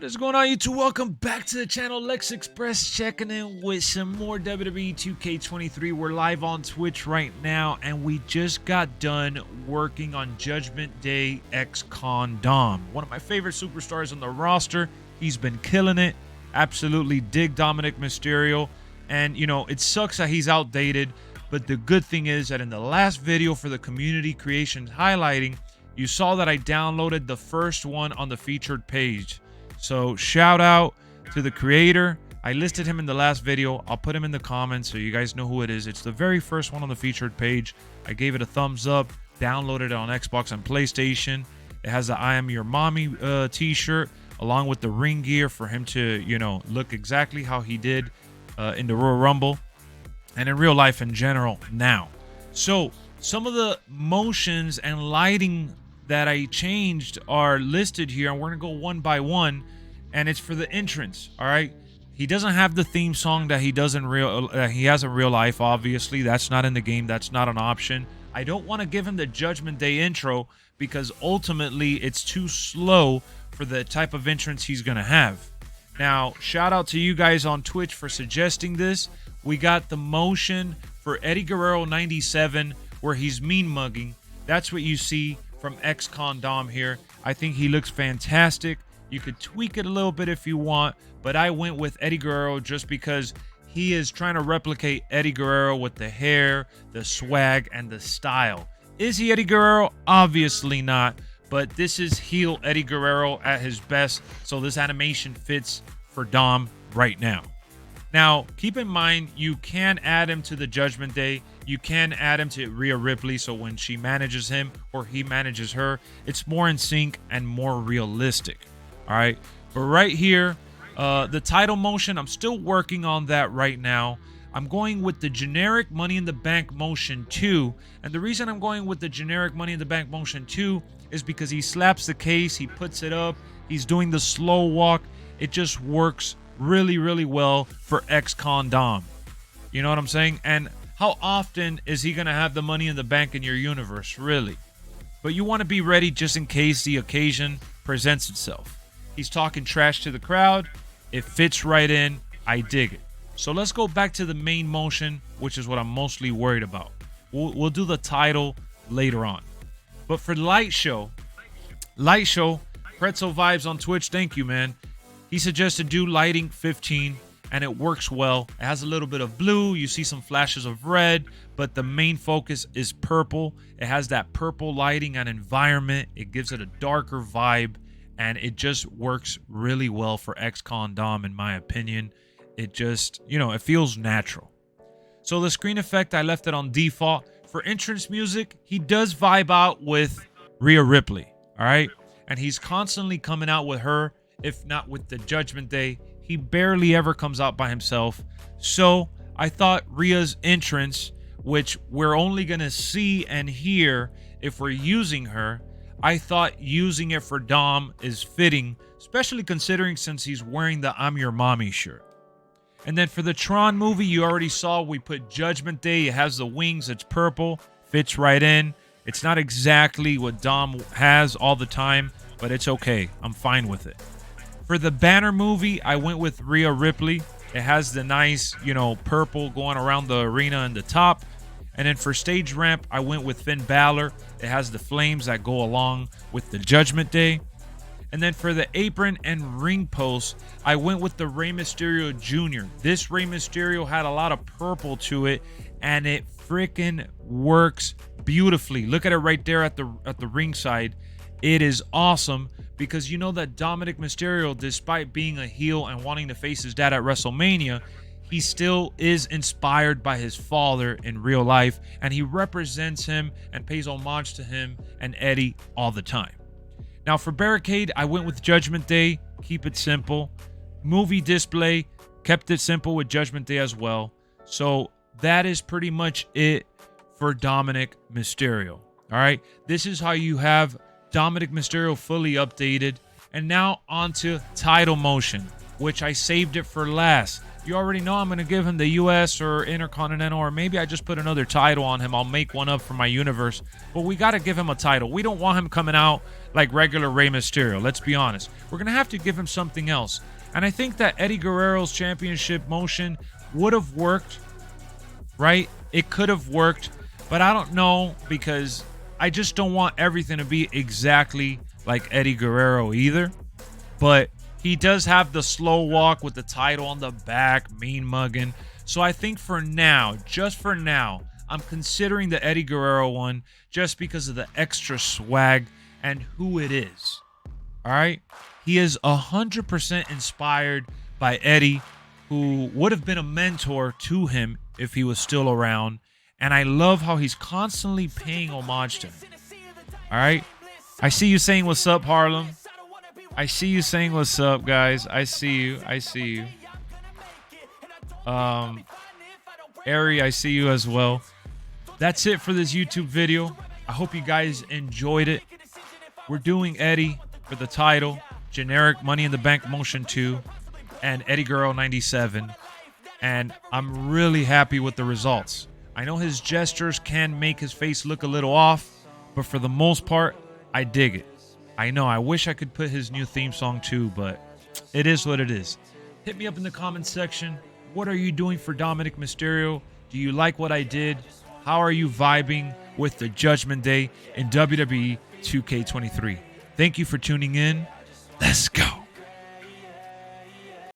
is going on, YouTube? Welcome back to the channel. LexxExpress checking in with some more WWE 2K23. We're live on Twitch right now, and we just got done working on Judgment Day ex-Con Dom. One of my favorite superstars on the roster. He's been killing it. Absolutely dig Dominic Mysterio. And, you know, it sucks that he's outdated, but the good thing is that in the last video for the community creations highlighting, you saw that I downloaded the first one on the featured page. So shout out to the creator. I listed him in the last video. I'll put him in the comments so you guys know who it is. It's the very first one on the featured page. I gave it a thumbs up, downloaded it on Xbox and PlayStation. It has the I Am Your Mommy t-shirt along with the ring gear for him to, you know, look exactly how he did in the Royal Rumble and in real life in general now. So some of the motions and lighting that I changed are listed here, and we're gonna go one by one, and it's for the entrance. All right, he doesn't have the theme song that he does in he has in real life. Obviously, that's not in the game. That's not an option. I don't want to give him the Judgment Day intro because ultimately it's too slow for the type of entrance he's gonna have. Now, shout out to you guys on Twitch for suggesting this. We got the motion for Eddie Guerrero 97 where he's mean mugging. That's what you see from ex-Con Dom here. I think he looks fantastic. You could tweak it a little bit if you want, but I went with Eddie Guerrero just because he is trying to replicate Eddie Guerrero with the hair, the swag, and the style. Is he Eddie Guerrero? Obviously not, but this is heel Eddie Guerrero at his best, so this animation fits for Dom right now. Now, keep in mind, you can add him to the Judgment Day. You can add him to Rhea Ripley, so when she manages him or he manages her, it's more in sync and more realistic. All right, but right here, the title motion, I'm still working on that right now. I'm going with the generic Money in the Bank motion 2, and the reason I'm going with the generic Money in the Bank motion 2 is because he slaps the case, he puts it up, he's doing the slow walk. It just works really, really well for ex-Con Dom. You know what I'm saying? And how often is he going to have the Money in the Bank in your universe, really? But you want to be ready just in case the occasion presents itself. He's talking trash to the crowd. It fits right in. I dig it. So let's go back to the main motion, which is what I'm mostly worried about. We'll do the title later on. But for Light Show, Pretzel Vibes on Twitch, thank you, man. He suggested do lighting 15, and it works well. It has a little bit of blue. You see some flashes of red, but the main focus is purple. It has that purple lighting and environment. It gives it a darker vibe, and it just works really well for ex-Con Dom, in my opinion. It just, you know, it feels natural. So the screen effect, I left it on default. For entrance music, he does vibe out with Rhea Ripley, all right? And he's constantly coming out with her, if not with the Judgment Day. He barely ever comes out by himself. So I thought Rhea's entrance, which we're only going to see and hear if we're using her, I thought using it for Dom is fitting, especially considering since he's wearing the I'm Your Mommy shirt. And then for the Tron movie, you already saw we put Judgment Day. It has the wings. It's purple. Fits right in. It's not exactly what Dom has all the time, but it's okay. I'm fine with it. For the Banner movie, I went with Rhea Ripley. It has the nice, you know, purple going around the arena and the top. And then for Stage Ramp, I went with Finn Balor. It has the flames that go along with the Judgment Day. And then for the apron and ring post, I went with the Rey Mysterio Jr. This Rey Mysterio had a lot of purple to it, and it freaking works beautifully. Look at it right there at the ringside. It is awesome because you know that Dominic Mysterio, despite being a heel and wanting to face his dad at WrestleMania, he still is inspired by his father in real life, and he represents him and pays homage to him and Eddie all the time. Now for Barricade, I went with Judgment Day. Keep it simple. Movie display, kept it simple with Judgment Day as well. So that is pretty much it for Dominic Mysterio. All right, this is how you have Dominic Mysterio fully updated. And now onto title motion, which I saved it for last. You already know I'm going to give him the US or Intercontinental, or maybe I just put another title on him. I'll make one up for my universe. But we got to give him a title. We don't want him coming out like regular Rey Mysterio. Let's be honest. We're going to have to give him something else. And I think that Eddie Guerrero's championship motion would have worked, right? It could have worked, but I don't know, because I just don't want everything to be exactly like Eddie Guerrero either. But he does have the slow walk with the title on the back, mean mugging. So I think for now, just for now, I'm considering the Eddie Guerrero one just because of the extra swag and who it is. All right? He is 100% inspired by Eddie, who would have been a mentor to him if he was still around. And I love how he's constantly paying homage to him. All right? I see you saying what's up, Harlem. I see you saying what's up, guys. I see you. I see you. Ari, I see you as well. That's it for this YouTube video. I hope you guys enjoyed it. We're doing Eddie for the title, generic Money in the Bank Motion 2, and Eddie Guerrero 97. And I'm really happy with the results. I know his gestures can make his face look a little off, but for the most part, I dig it. I know, I wish I could put his new theme song too, but it is what it is. Hit me up in the comments section. What are you doing for Dominic Mysterio? Do you like what I did? How are you vibing with the Judgment Day in WWE 2K23? Thank you for tuning in. Let's go.